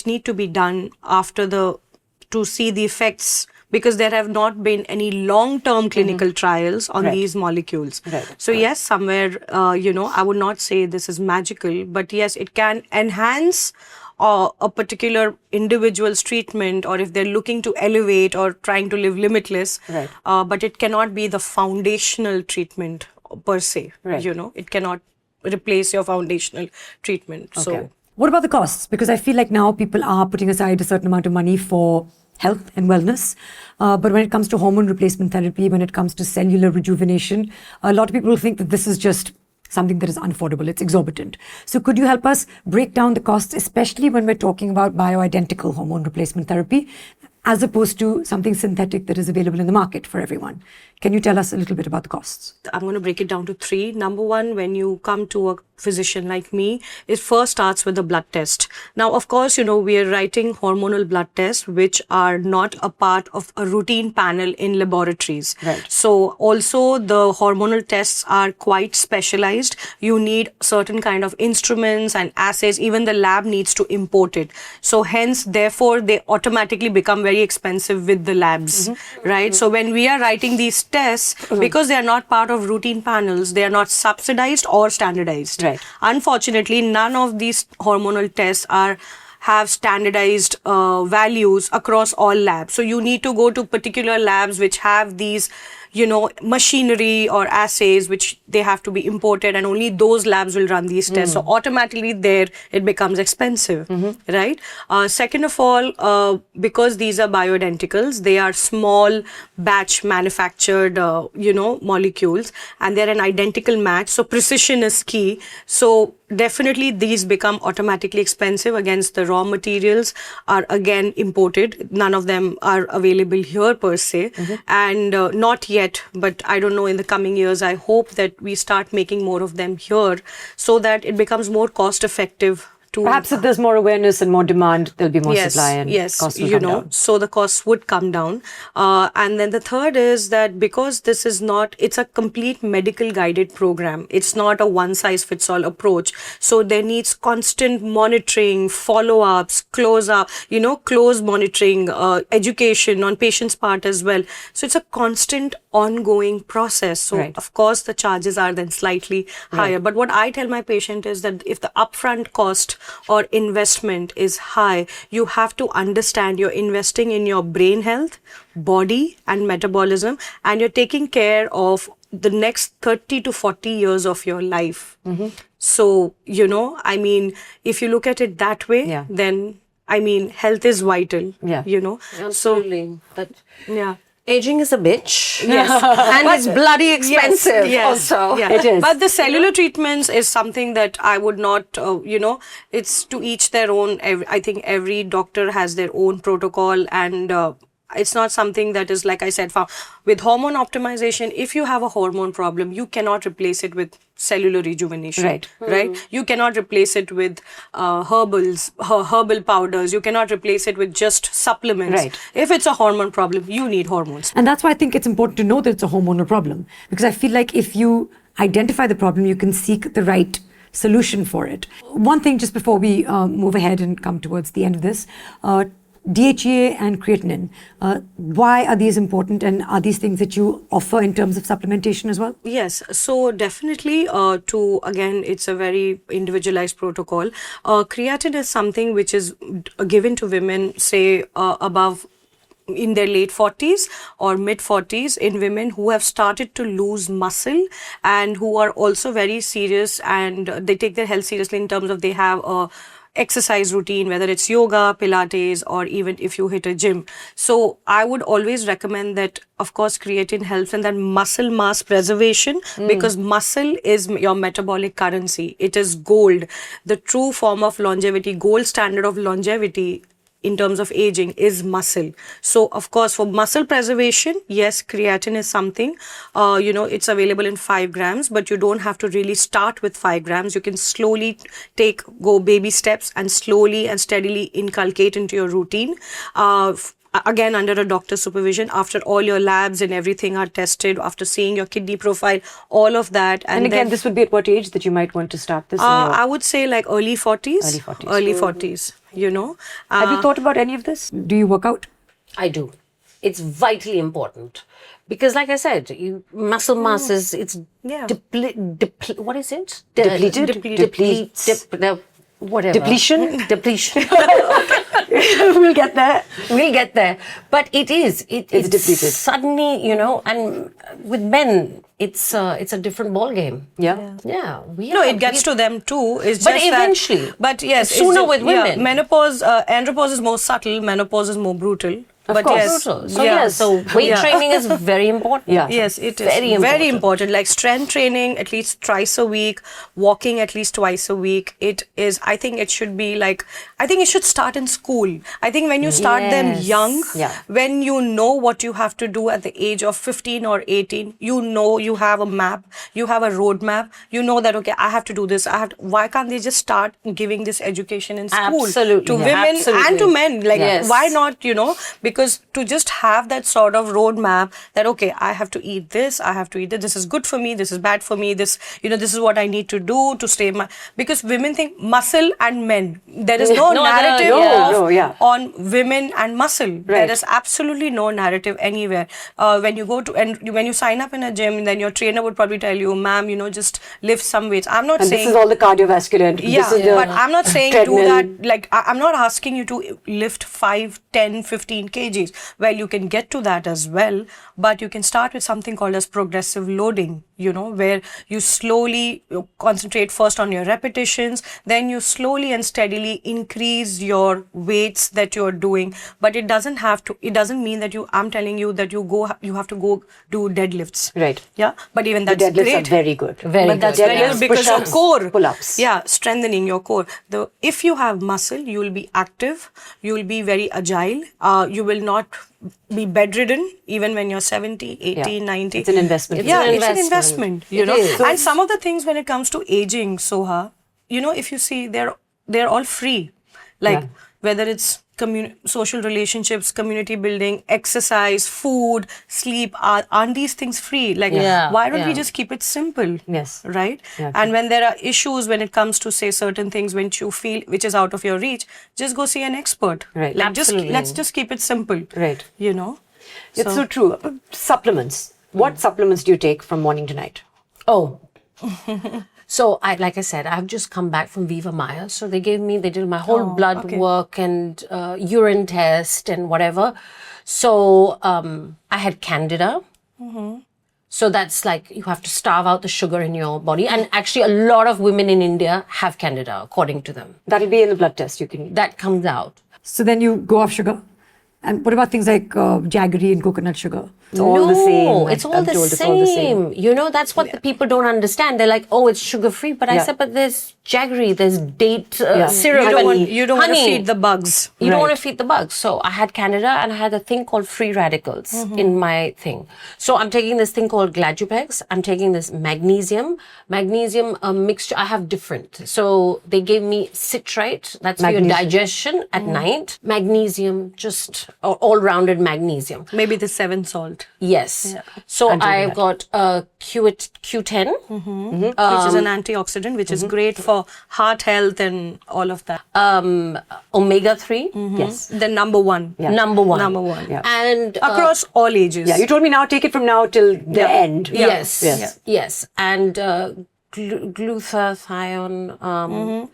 need to be done to see the effects, because there have not been any long-term clinical trials on these molecules. So yes, somewhere, I would not say this is magical, but yes, it can enhance a particular individual's treatment, or if they're looking to elevate or trying to live limitless, but it cannot be the foundational treatment per se. It cannot replace your foundational treatment. So what about the costs? Because I feel like now people are putting aside a certain amount of money for health and wellness. But when it comes to hormone replacement therapy, when it comes to cellular rejuvenation, a lot of people think that this is just something that is unaffordable. It's exorbitant. So could you help us break down the costs, especially when we're talking about bioidentical hormone replacement therapy, as opposed to something synthetic that is available in the market for everyone? Can you tell us a little bit about the costs? I'm going to break it down to 3. Number 1, when you come to a physician like me, it first starts with a blood test. Now, of course, we are writing hormonal blood tests, which are not a part of a routine panel in laboratories. Right. So also the hormonal tests are quite specialized. You need certain kind of instruments and assays. Even the lab needs to import it. So hence, therefore, they automatically become very expensive with the labs, right? So when we are writing these tests, because they are not part of routine panels, they are not subsidized or standardized. Right. Unfortunately, none of these hormonal tests have standardized values across all labs. So you need to go to particular labs which have these machinery or assays which they have to be imported, and only those labs will run these tests. So automatically there it becomes expensive, right? Second of all, because these are bioidenticals, they are small batch manufactured, molecules, and they're an identical match. So precision is key. So definitely these become automatically expensive. Against the raw materials are again imported. None of them are available here per se, and not yet, but I don't know, in the coming years I hope that we start making more of them here so that it becomes more cost effective. Perhaps if there's more awareness and more demand, there'll be more supply and costs will come down. So the costs would come down. And then the third is that because this is it's a complete medical guided program. It's not a one size fits all approach. So there needs constant monitoring, follow-ups, close monitoring, education on patient's part as well. So it's a constant ongoing process. So of course the charges are then slightly higher. But what I tell my patient is that if the upfront cost or investment is high, you have to understand you're investing in your brain health, body and metabolism, and you're taking care of the next 30 to 40 years of your life. So, if you look at it that way, then, health is vital, Absolutely. So, aging is a bitch. Yes. And it's bloody expensive also. Yeah. It is. But the cellular treatments is something that I would not, it's to each their own. I think every doctor has their own protocol, and it's not something that is, like I said, with hormone optimization, if you have a hormone problem, you cannot replace it with cellular rejuvenation. Right? You cannot replace it with herbal powders. You cannot replace it with just supplements. Right. If it's a hormone problem, you need hormones. And that's why I think it's important to know that it's a hormonal problem, because I feel like if you identify the problem, you can seek the right solution for it. One thing just before we move ahead and come towards the end of this, DHA and creatinine, why are these important, and are these things that you offer in terms of supplementation as well? Yes, so definitely again, it's a very individualized protocol. Creatine is something which is given to women, say above in their late 40s or mid 40s, in women who have started to lose muscle and who are also very serious, and they take their health seriously in terms of they have a exercise routine, whether it's yoga, Pilates, or even if you hit a gym. So I would always recommend that, of course, creatine helps in that muscle mass preservation, because muscle is your metabolic currency. It is gold. The true form of longevity, gold standard of longevity in terms of aging is muscle. So of course, for muscle preservation, yes, creatine is something, it's available in 5 grams, but you don't have to really start with 5 grams. You can slowly go baby steps and slowly and steadily inculcate into your routine. Again, under a doctor's supervision, after all your labs and everything are tested, after seeing your kidney profile, all of that. And again, this would be at what age that you might want to start this? I would say like early 40s. Early 40s. 40s, Have you thought about any of this? Do you work out? I do. It's vitally important. Because like I said, muscle mass is, it's what is it? Whatever. Depletion? Depletion. We'll get there. But it's depleted. Suddenly, and with men, it's a different ball game. Yeah. Yeah. It gets to them too. It's But just eventually. But yes. Sooner with women. Menopause, andropause is more subtle. Menopause is more brutal. But course. yes, Brutal. So so weight training is very important. Yeah. Yes, it is Very important. Like strength training at least twice a week, walking at least twice a week. It is. I think it should be like. I think it should start in school. I think when you start them Yes. young, Yeah. when you know what you have to do at the age of 15 or 18, you know you have a map, you have a roadmap. You know that okay, I have to do this. Why can't they just start giving this education in school Absolutely. to women Absolutely. and to men? Like Yes. why not? Because to just have that sort of roadmap that okay, I have to eat this, I have to eat this. This is good for me. This is bad for me. This this is what I need to do to stay. Because women think muscle and men. There is no narrative on women and muscle. There is absolutely no narrative anywhere. When you go to when you sign up in a gym, then your trainer would probably tell you, ma'am, just lift some weights. I'm not saying this is all the cardiovascular. This is but I'm not saying do treadmill. that. Like I'm not asking you to lift 5, 10, 15 kgs. Well, you can get to that as well, but you can start with something called as progressive loading. Where you slowly concentrate first on your repetitions, then you slowly and steadily increase your weights that you're doing. But it doesn't mean that I'm telling you that you have to go do deadlifts. Right. Yeah. But even that's deadlifts great. are very good. Very That's good. very good because your push-ups, core, pull-ups. yeah, strengthening your core. If you have muscle, you will be active, you will be very agile, you will not be bedridden even when you're 70, 80, 90. It's an investment. Yeah, an it's an investment. investment. It is. And some of the things when it comes to aging, Soha, if you see, they're all free. Like whether it's social relationships, community building, exercise, food, sleep, aren't these things free? Like, why don't we just keep it simple? Yes. Right? Yeah. And when there are issues when it comes to, say, certain things which you feel, which is out of your reach, just go see an expert. Right. Like, Absolutely. let's just keep it simple. Right. It's So- so true. Supplements. What supplements do you take from morning to night? Oh. So like I said, I've just come back from Viva Maya. So they did my whole blood work and urine test and whatever. So I had Candida. So that's like you have to starve out the sugar in your body. And actually a lot of women in India have Candida, according to them. That'll be in the blood test. You can. That comes out. So then you go off sugar. And what about things like jaggery and coconut sugar? It's all the same. It's all I'm the told it's all the same. same. That's what the people don't understand. They're like, oh, it's sugar-free. But I said, but there's jaggery, there's date syrup. You don't want to feed the bugs. You don't want to feed the bugs. So I had Candida and I had a thing called free radicals in my thing. So I'm taking this thing called Gladupex. I'm taking this magnesium mixture. I have different. So they gave me citrate. That's for your digestion at night. Magnesium, just all-rounded magnesium. Maybe the 7 salt. Yes. So I've got Q10. Which is an antioxidant, which is great for heart health and all of that. Omega-3. Yes. The number one. Number one. Number one. Yeah. And Across all ages. Yeah, you told me now take it from now till the end. Yes. And glutathione.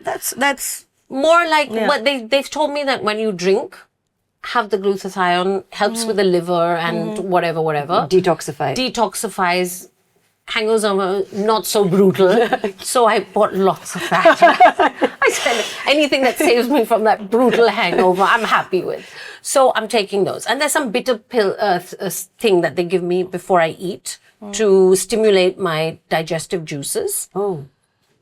That's More like what they've told me that when you drink, have the glutathione, helps with the liver and whatever. Detoxifies. Hangovers are not so brutal. So I bought lots of that. I said, anything that saves me from that brutal hangover, I'm happy with. So I'm taking those. And there's some bitter pill thing that they give me before I eat to stimulate my digestive juices. Oh.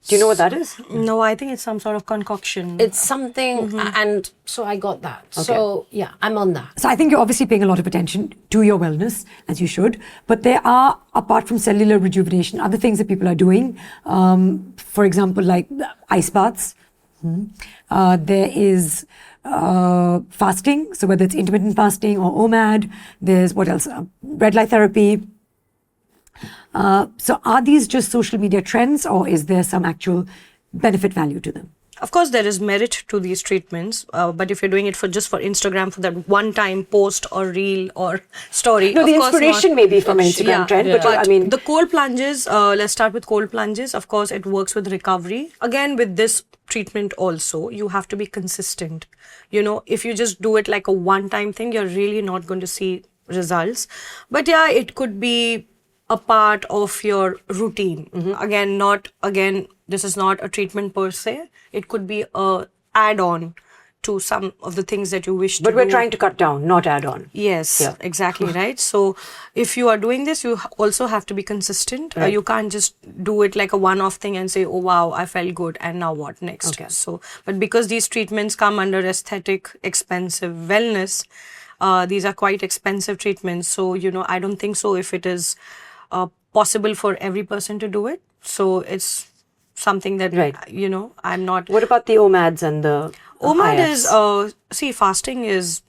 Do you know what that is? No, I think it's some sort of concoction. It's something, and so I got that. Okay. So yeah, I'm on that. So I think you're obviously paying a lot of attention to your wellness, as you should. But there are, apart from cellular rejuvenation, other things that people are doing. For example, like ice baths. There is fasting. So whether it's intermittent fasting or OMAD, there's what else? Red light therapy. So are these just social media trends, or is there some actual benefit value to them? Of course, there is merit to these treatments, but if you're doing it just for Instagram, for that one-time post or reel or story, no, of the course inspiration not. may be from an Instagram trend, but I mean, the cold plunges. Let's start with cold plunges. Of course, it works with recovery. Again, with this treatment also, you have to be consistent. If you just do it like a one-time thing, you're really not going to see results. But yeah, it could be a part of your routine. Again, this is not a treatment per se. It could be a add-on to some of the things that you wish to do. But we're trying to cut down, not add on. Yes, Yeah. exactly, right? So if you are doing this, you also have to be consistent. Right. You can't just do it like a one-off thing and say, oh, wow, I felt good, and now what next? Okay. So, but because these treatments come under aesthetic, expensive wellness, these are quite expensive treatments. So, I don't think so if it is possible for every person to do it. So it's something that, Right. I'm not... What about the OMADs and the OMAD IFs? is, fasting is,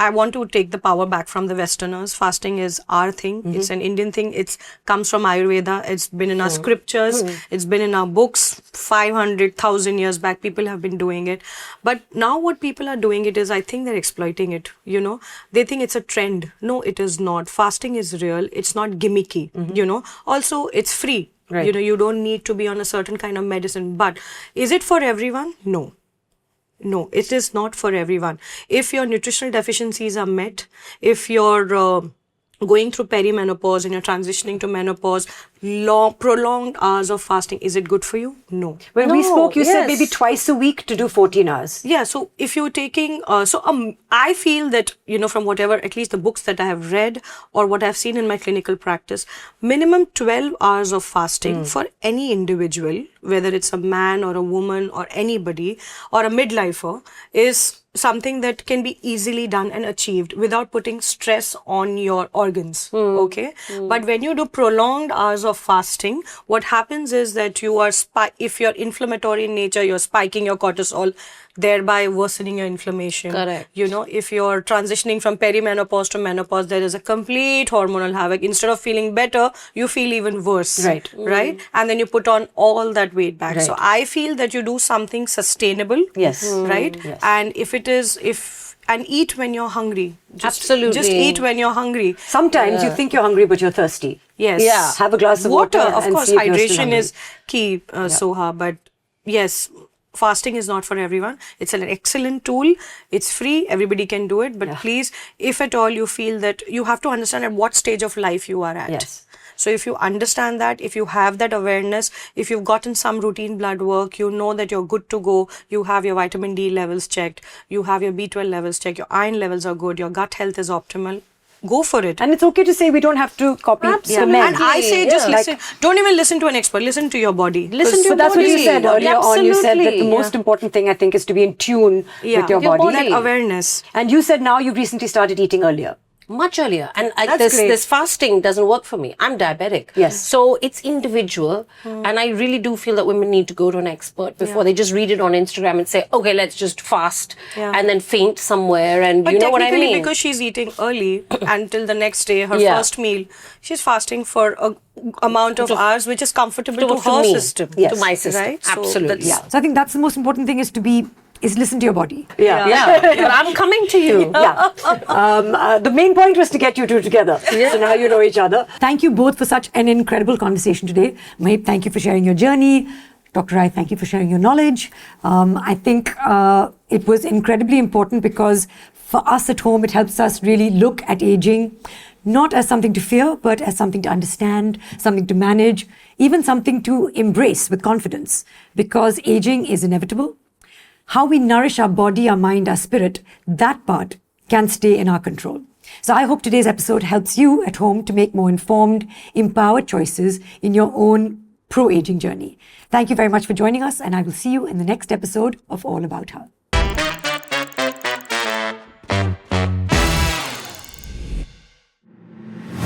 I want to take the power back from the Westerners. Fasting is our thing. Mm-hmm. It's an Indian thing. It comes from Ayurveda. It's been in our scriptures. It's been in our books. 500,000 years back, people have been doing it. But now what people are doing it is, I think they're exploiting it. They think it's a trend. No, it is not. Fasting is real. It's not gimmicky. Also, it's free. Right. You don't need to be on a certain kind of medicine. But is it for everyone? No. No, it is not for everyone. If your nutritional deficiencies are met, if you're going through perimenopause and you're transitioning to menopause, prolonged hours of fasting, is it good for you? No. When we No, spoke, you said yes. maybe twice a week to do 14 hours. Yeah, so if you're taking, I feel that, from whatever, at least the books that I have read or what I've seen in my clinical practice, minimum 12 hours of fasting for any individual, whether it's a man or a woman or anybody or a midlifer, is something that can be easily done and achieved without putting stress on your organs. Okay. But when you do prolonged hours of fasting, what happens is that you are, if you're inflammatory in nature, you're spiking your cortisol, thereby worsening your inflammation. Correct. If you're transitioning from perimenopause to menopause, there is a complete hormonal havoc. Instead of feeling better, you feel even worse. Right. Right. And then you put on all that weight back. Right. So I feel that you do something sustainable. Yes. Right. Yes. And and eat when you're hungry. Absolutely. Just eat when you're hungry. Sometimes you think you're hungry, but you're thirsty. Yes. Yeah. Have a glass of water Of and course, see if you're still hydration hungry. is key, Soha. But yes, fasting is not for everyone. It's an excellent tool. It's free. Everybody can do it. But please, if at all you feel that, you have to understand at what stage of life you are at. Yes. So if you understand that, if you have that awareness, if you've gotten some routine blood work, you know that you're good to go, you have your vitamin D levels checked, you have your B12 levels checked, your iron levels are good, your gut health is optimal, go for it. And it's okay to say we don't have to copy the men. And I say just Yeah. listen. Don't even listen to an expert. Listen to your body. Listen to your But that's what you body. said earlier on. You said that the Absolutely. most important thing, I think, is to be in tune with your Your body. body. That awareness. And you said now you've recently started eating earlier. Much earlier. And That's great. this fasting doesn't work for me. I'm diabetic. Yes. So it's individual. And I really do feel that women need to go to an expert before they just read it on Instagram and say, okay, let's just fast and then faint somewhere. And But you know what I technically, mean? because she's eating early until the next day, her Yeah. first meal, she's fasting for a amount of hours which is comfortable to her me, system. to my system. Right? So Absolutely. that's- So I think that's the most important thing is listen to your body. Yeah. But I'm coming to you. The main point was to get you two together. So now you know each other. Thank you both for such an incredible conversation today. Maheep, thank you for sharing your journey. Dr. Rai, thank you for sharing your knowledge. I think it was incredibly important because for us at home, it helps us really look at aging not as something to fear, but as something to understand, something to manage, even something to embrace with confidence, because aging is inevitable. How we nourish our body, our mind, our spirit, that part can stay in our control. So I hope today's episode helps you at home to make more informed, empowered choices in your own pro-aging journey. Thank you very much for joining us, and I will see you in the next episode of All About Her.